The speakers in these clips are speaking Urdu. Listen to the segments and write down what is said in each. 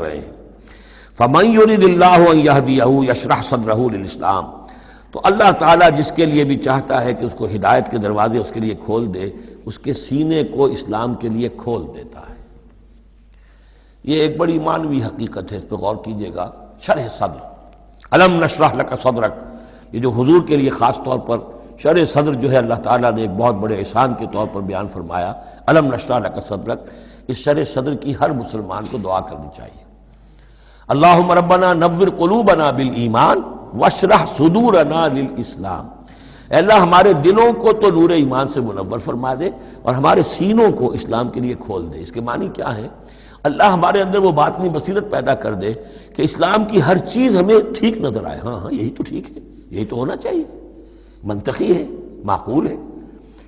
رہے ہیں۔ فَمَن يُرِدِ اللَّهُ أَن يَهْدِيَهُ يَشْرَحْ صَدْرَهُ لِلْإِسْلَامِ، تو اللہ تعالیٰ جس کے لیے بھی چاہتا ہے کہ اس کو ہدایت کے دروازے اس کے لیے کھول دے، اس کے سینے کو اسلام کے لیے کھول دیتا ہے۔ یہ ایک بڑی معنوی حقیقت ہے، اس پہ غور کیجئے گا۔ شرح صدر، الم نشرح لک صدرک، یہ جو حضور کے لیے خاص طور پر شرح صدر جو ہے اللہ تعالیٰ نے ایک بہت بڑے احسان کے طور پر بیان فرمایا، الم نشرح لک صدرک، اس شرح صدر کی ہر مسلمان کو دعا کرنی چاہیے۔ اللہم ربنا نور قلوبنا بالایمان واشرح صدورنا للاسلام، اے اللہ ہمارے دلوں کو تو نور ایمان سے منور فرما دے اور ہمارے سینوں کو اسلام کے لیے کھول دے۔ اس کے معنی کیا ہے؟ اللہ ہمارے اندر وہ باطنی بصیرت پیدا کر دے کہ اسلام کی ہر چیز ہمیں ٹھیک نظر آئے، ہاں یہی تو ٹھیک ہے، یہی تو ہونا چاہیے، منطقی ہے، معقول ہے،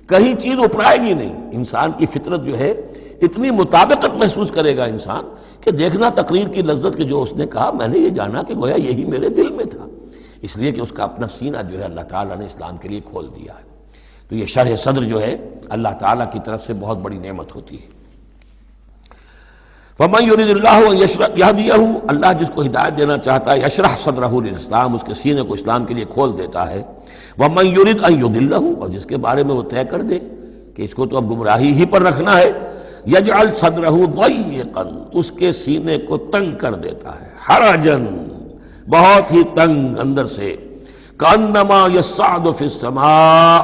کہیں چیز اپرائے گی نہیں۔ انسان کی فطرت جو ہے اتنی مطابقت محسوس کرے گا انسان کہ دیکھنا تقریر کی لذت کہ جو اس نے کہا میں نے یہ جانا کہ گویا یہی میرے دل میں تھا، اس لیے کہ اس کا اپنا سینہ جو ہے اللہ تعالیٰ نے اسلام کے لیے کھول دیا ہے۔ تو یہ شرح صدر جو ہے اللہ تعالیٰ کی طرف سے بہت بڑی نعمت ہوتی ہے۔ فَمَن يُرِدِ اللَّهُ أَن يَهْدِيَهُ، اللہ جس کو ہدایت دینا چاہتا ہے، یشرح صدرہ للاسلام، اس کے سینے کو اسلام کے لیے کھول دیتا ہے۔ وَمَن يُرِدْ أَن يُضِلَّهُ، اور جس کے بارے میں وہ طے کر دے کہ اس کو تو اب گمراہی ہی پر رکھنا ہے، یجعل صدرہ ضیقا، اس کے سینے کو تنگ کر دیتا ہے، حرجن، بہت ہی تنگ اندر سے، کأنما یصعد فی السماء،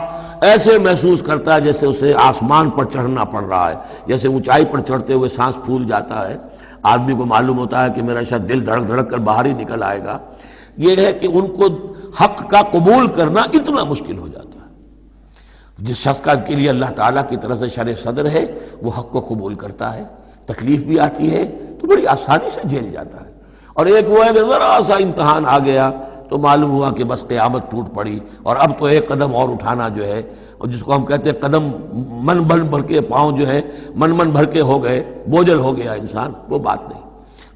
ایسے محسوس کرتا ہے جیسے اسے آسمان پر چڑھنا پڑ رہا ہے، جیسے اونچائی پر چڑھتے ہوئے سانس پھول جاتا ہے، آدمی کو معلوم ہوتا ہے کہ میرا شاید دل دھڑک دھڑک کر باہر ہی نکل آئے گا۔ یہ ہے کہ ان کو حق کا قبول کرنا اتنا مشکل ہو جاتا ہے۔ جس شخص کا کے لیے اللہ تعالیٰ کی طرف سے شرح صدر ہے وہ حق کو قبول کرتا ہے، تکلیف بھی آتی ہے تو بڑی آسانی سے جھیل جاتا ہے، اور ایک وہ ہے کہ ذرا سا امتحان آ گیا تو معلوم ہوا کہ بس قیامت ٹوٹ پڑی، اور اب تو ایک قدم اور اٹھانا جو ہے، اور جس کو ہم کہتے ہیں قدم من بھر کے پاؤں جو ہے من بھر کے ہو گئے، بوجھل ہو گیا انسان، وہ بات نہیں۔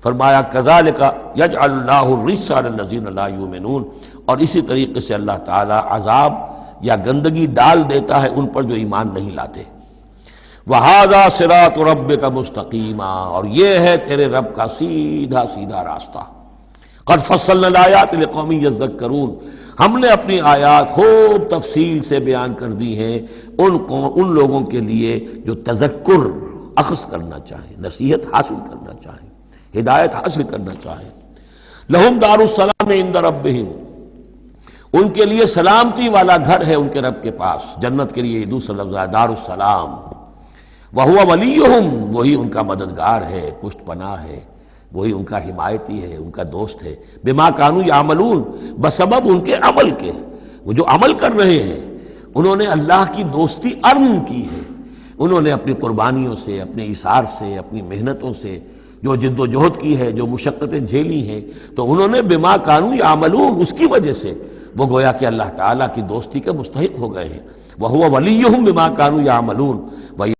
فرمایا کذالک یجعل اللہ الرجس علی الذین لا یؤمنون، اور اسی طریقے سے اللہ تعالیٰ عذاب یا گندگی ڈال دیتا ہے ان پر جو ایمان نہیں لاتے۔ وَهَذَا صِرَاطُ رَبِّكَ مُسْتَقِيمًا، اور یہ ہے تیرے رب کا سیدھا سیدھا راستہ۔ قَدْ فَصَّلْنَا الْآيَاتِ لِقَوْمٍ يَذَّكَّرُونَ، ہم نے اپنی آیات خوب تفصیل سے بیان کر دی ہیں ان لوگوں کے لیے جو تذکر اخذ کرنا چاہیں، نصیحت حاصل کرنا چاہیں، ہدایت حاصل کرنا چاہیں۔ لَهُمْ دَارُ السَّلَامِ عِندَ رَبِّهِمْ، ان کے لیے سلامتی والا گھر ہے ان کے رب کے پاس، جنت کے لیے دوسرا لفظ ہے دار السلام۔ وَهُوَ وَلِيُّهُمْ، وہی ان کا مددگار ہے، پشت پناہ ہے، وہی ان کا حمایتی ہے، ان کا دوست ہے۔ بِمَا كَانُوا يَعْمَلُونَ، بسبب ان کے عمل کے، وہ جو عمل کر رہے ہیں انہوں نے اللہ کی دوستی ارن کی ہے، انہوں نے اپنی قربانیوں سے، اپنے ایثار سے، اپنی محنتوں سے جو جد و جہد کی ہے، جو مشقتیں جھیلی ہیں، تو انہوں نے بِمَا كَانُوا يَعْمَلُونَ، اس کی وجہ سے وہ گویا کہ اللہ تعالیٰ کی دوستی کے مستحق ہو گئے ہیں۔ وَهُوَ وَلِيُّهُمْ بِمَا كَانُوا يَعْمَلُونَ۔